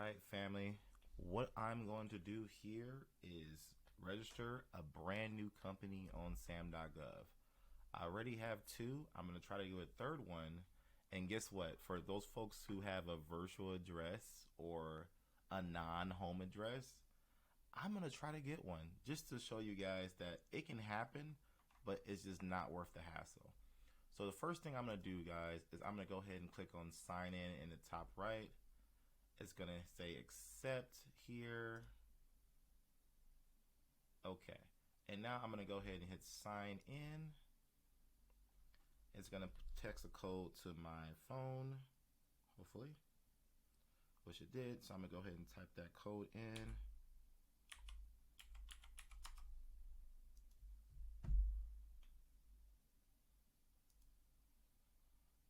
right, family. What I'm going to do here is register a brand new company on Sam.gov. I already have two. I'm going to try to do a third one. And guess what? For those folks who have a virtual address or a non-home address, I'm going to try to get one just to show you guys that it can happen, but it's just not worth the hassle. So the first thing I'm going to do, guys, is I'm going to go ahead and click on sign in the top right. It's going to say accept here. Okay. And now I'm going to go ahead and hit sign in. It's going to text a code to my phone, hopefully, which it did. So I'm going to go ahead and type that code in.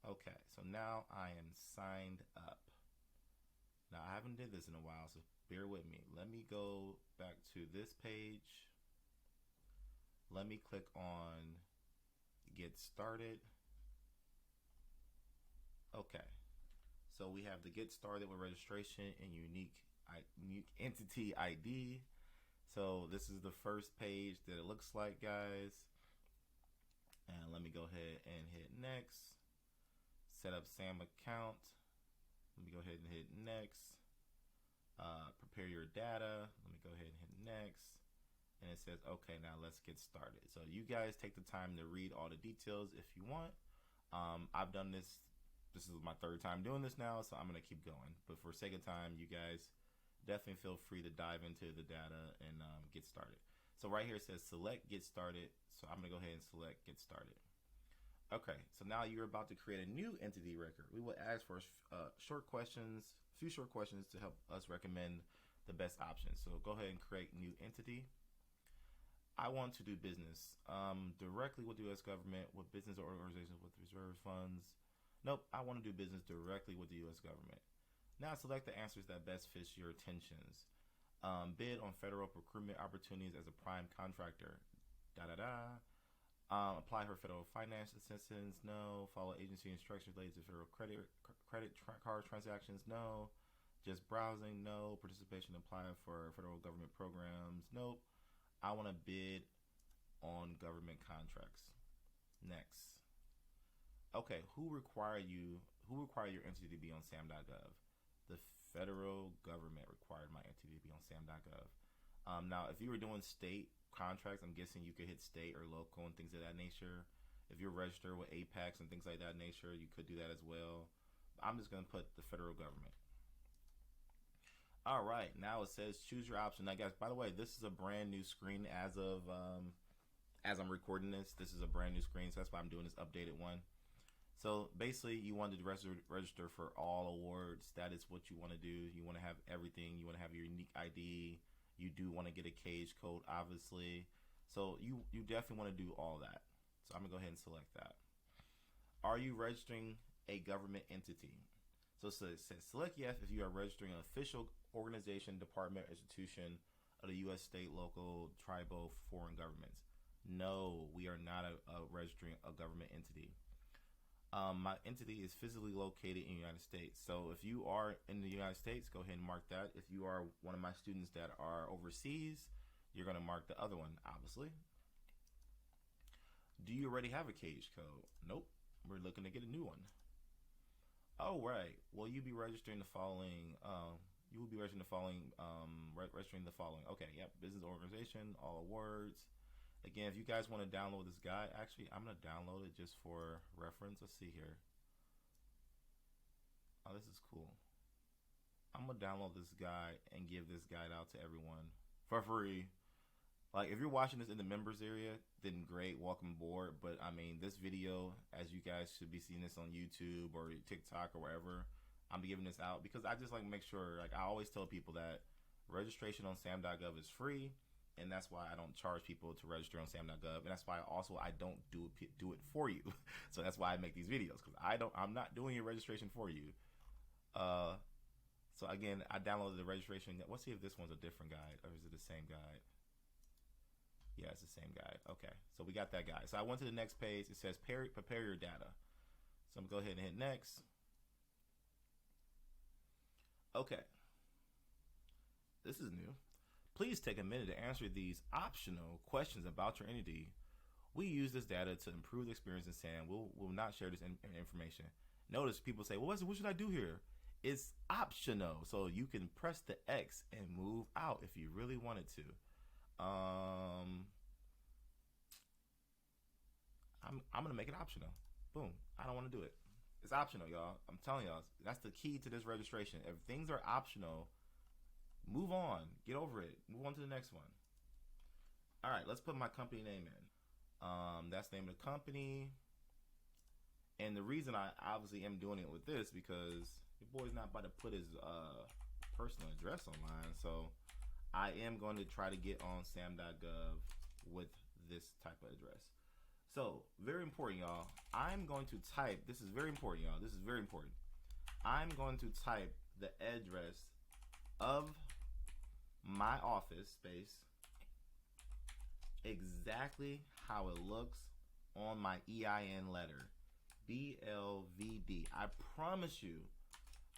Okay, so now I am signed up. Now I haven't did this in a while, so bear with me. Let me go back to this page. Let me click on get started. Okay, so we have the get started with registration and unique entity ID. So this is the first page that it looks like, guys. And let me go ahead and hit next. Set up Sam account. Let me go ahead and hit next. Prepare your data. Let me go ahead and hit next. And it says, okay, now let's get started. So you guys take the time to read all the details if you want. I've done this. This is my third time doing this now, so I'm going to keep going. But for sake of time, you guys definitely feel free to dive into the data and get started. So right here it says select get started. So I'm going to go ahead and select get started. Okay, so now you're about to create a new entity record. We will ask for a few short questions to help us recommend the best options. So go ahead and create new entity. I want to do business directly with the U.S. government, with business or organizations with reserve funds. Nope, I want to do business directly with the U.S. government. Now select the answers that best fit your intentions. Bid on federal procurement opportunities as a prime contractor. Apply for federal finance assistance, no. Follow agency instructions related to federal credit card transactions, no. Just browsing, no. Participation applying for federal government programs, nope. I want to bid on government contracts. Next. Okay, who require your entity to be on Sam.gov? The federal government required my entity to be on Sam.gov. Now, if you were doing state contracts, I'm guessing you could hit state or local and things of that nature. If you're registered with Apex and things like that nature, you could do that as well. I'm just going to put the federal government. All right, now it says choose your option. Now, guys, by the way, this is a brand new screen as I'm recording this. This is a brand new screen, so that's why I'm doing this updated one. So basically, you want to register for all awards. That is what you want to do. You want to have everything. You want to have your unique ID. You do want to get a cage code, obviously. So you definitely want to do all that. So I'm going to go ahead and select that. Are you registering a government entity? So it says select yes if you are registering an official organization, department, institution of the U.S., state, local, tribal, foreign governments. No, we are not registering a government entity. My entity is physically located in the United States. So if you are in the United States, go ahead and mark that. If you are one of my students that are overseas, you're going to mark the other one, obviously. Do you already have a cage code? Nope. We're looking to get a new one. Oh, right. Well, you'll be registering the following. You will be registering the following. Okay, yep. Business organization, all awards. Again, if you guys want to download this guide, actually, I'm going to download it just for reference. Let's see here. Oh, this is cool. I'm going to download this guide and give this guide out to everyone for free. Like, if you're watching this in the members area, then great, welcome aboard. But, I mean, this video, as you guys should be seeing this on YouTube or TikTok or wherever, I'm giving this out because I just like to make sure, like, I always tell people that registration on Sam.gov is free. And that's why I don't charge people to register on Sam.gov, and that's why I don't do it for you. So that's why I make these videos, because I'm not doing your registration for you. So again, I downloaded the registration. Let's see if this one's a different guide, or is it the same guide? Yeah, it's the same guide. Okay, so we got that guide. So I went to the next page. It says prepare your data. So I'm gonna go ahead and hit next. Okay, This is new. Please take a minute to answer these optional questions about your entity. We use this data to improve the experience in SAM. We'll not share this information. Notice people say, well, what should I do here? It's optional. So you can press the X and move out if you really wanted to. I'm going to make it optional. Boom. I don't want to do it. It's optional, y'all. I'm telling y'all. That's the key to this registration. If things are optional, move on. Get over it. Move on to the next one. All right. Let's put my company name in. That's the name of the company. And the reason I obviously am doing it with this because your boy's not about to put his personal address online. So I am going to try to get on Sam.gov with this type of address. So very important, y'all. I'm going to type, this is very important, y'all. This is very important. I'm going to type the address of my office space exactly how it looks on my EIN letter. BLVD. I promise you,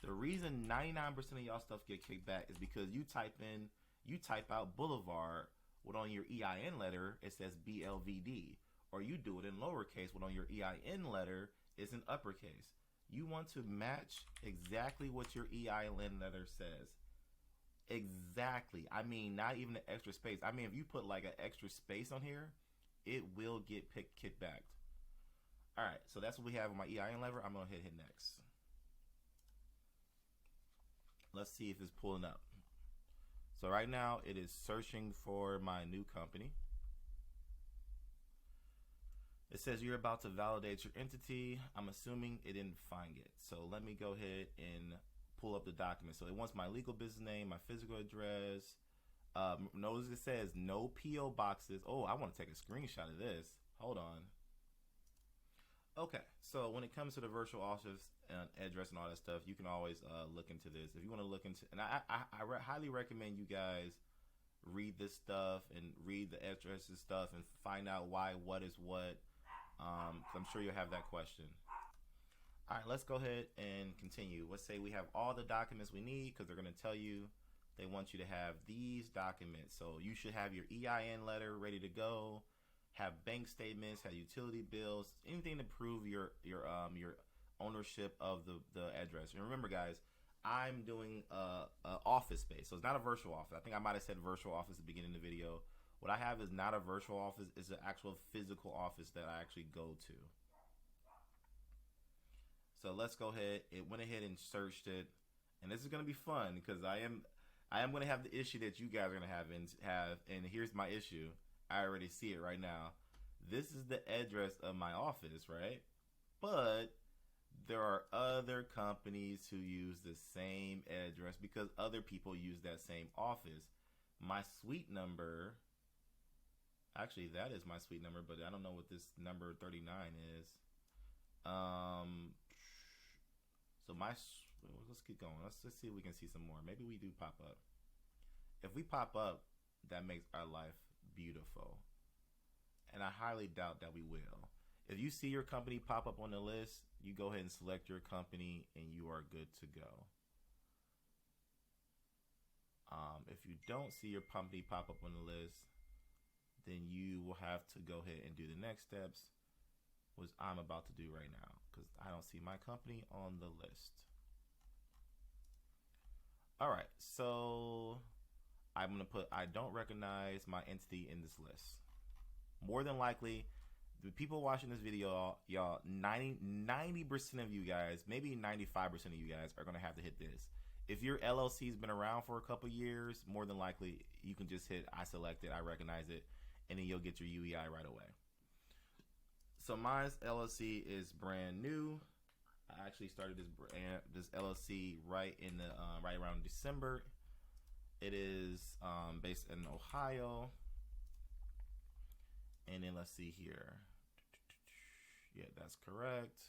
the reason 99% of y'all stuff get kicked back is because you type out Boulevard, what on your EIN letter it says BLVD, or you do it in lowercase, what on your EIN letter is in uppercase. You want to match exactly what your EIN letter says. Exactly. I mean, not even an extra space. I mean, if you put like an extra space on here, it will get kicked back. All right, so that's what we have on my EIN lever. I'm going to hit next. Let's see if it's pulling up. So right now it is searching for my new company. It says you're about to validate your entity. I'm assuming it didn't find it. So let me go ahead and pull up the document. So it wants my legal business name, my physical address. Notice it says no PO boxes. Oh, I want to take a screenshot of this. Hold on. Okay, so when it comes to the virtual office address and all that stuff, you can always look into this. If you want to look into, and I highly recommend you guys read this stuff and read the addresses stuff and find out why, what is what. I'm sure you'll have that question. All right, let's go ahead and continue. Let's say we have all the documents we need because they're going to tell you they want you to have these documents. So you should have your EIN letter ready to go. Have bank statements, have utility bills, anything to prove your ownership of the address. And remember, guys, I'm doing a office space, so it's not a virtual office. I think I might have said virtual office at the beginning of the video. What I have is not a virtual office; it's an actual physical office that I actually go to. So let's go ahead. It went ahead and searched it, and this is going to be fun because I am going to have the issue that you guys are going to have. And here's my issue. I already see it right now. This is the address of my office, right? But there are other companies who use the same address because other people use that same office. My suite number, actually that is my suite number, but I don't know what this number 39 is. So let's keep going. Let's see if we can see some more. Maybe we do pop up. If we pop up, that makes our life beautiful, and I highly doubt that we will. If you see your company pop up on the list, you go ahead and select your company and you are good to go. If you don't see your company pop up on the list, then you will have to go ahead and do the next steps, which I'm about to do right now because I don't see my company on the list. All right, so I'm going to put, I don't recognize my entity in this list. More than likely, the people watching this video, y'all, 90% of you guys, maybe 95% of you guys are going to have to hit this. If your LLC's been around for a couple years, more than likely, you can just hit, I select it, I recognize it, and then you'll get your UEI right away. So my LLC is brand new. I actually started this LLC right around December. It is based in Ohio. And then let's see here. Yeah, that's correct.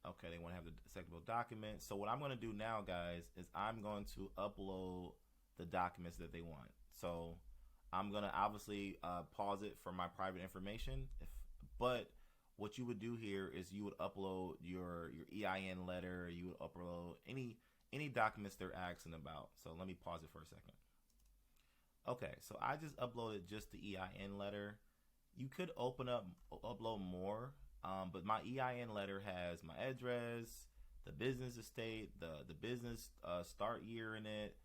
Okay, they want to have the acceptable document. So what I'm going to do now, guys, is I'm going to upload the documents that they want. So I'm going to obviously pause it for my private information. But what you would do here is you would upload your EIN letter. You would upload any any documents they're asking about. So let me pause it for a second. Okay, so I just uploaded just the EIN letter. You could upload more, but my EIN letter has my address, the business estate, the business start year in it,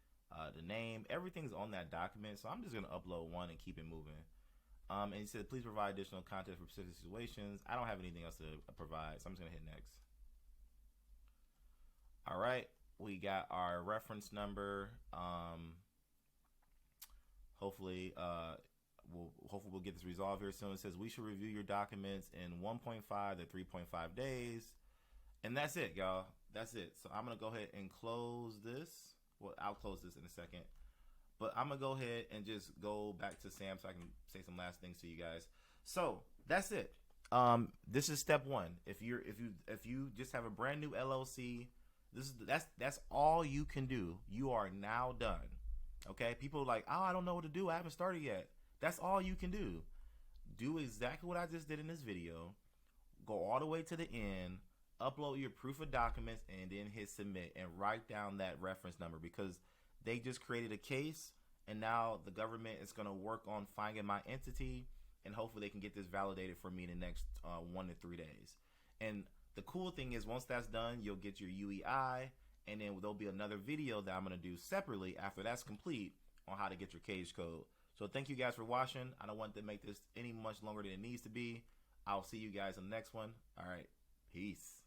the name, everything's on that document. So I'm just gonna upload one and keep it moving. And he said, please provide additional content for specific situations. I don't have anything else to provide, so I'm just gonna hit next. All right, we got our reference number. Hopefully we'll get this resolved here soon. It says we should review your documents in 1.5 to 3.5 days. And that's it, y'all. That's it. So I'm going to go ahead and close this. Well, I'll close this in a second. But I'm going to go ahead and just go back to Sam so I can say some last things to you guys. So that's it. This is step one. If you just have a brand new LLC, that's all you can do. You are now done. Okay? People are like, oh, I don't know what to do. I haven't started yet. That's all you can do. Do exactly what I just did in this video. Go all the way to the end. Upload your proof of documents and then hit submit and write down that reference number, because they just created a case and now the government is going to work on finding my entity, and hopefully they can get this validated for me in the next 1 to 3 days. And the cool thing is, once that's done, you'll get your UEI, and then there'll be another video that I'm going to do separately after that's complete on how to get your cage code. So thank you guys for watching. I don't want to make this any much longer than it needs to be. I'll see you guys in the next one. All right. Peace.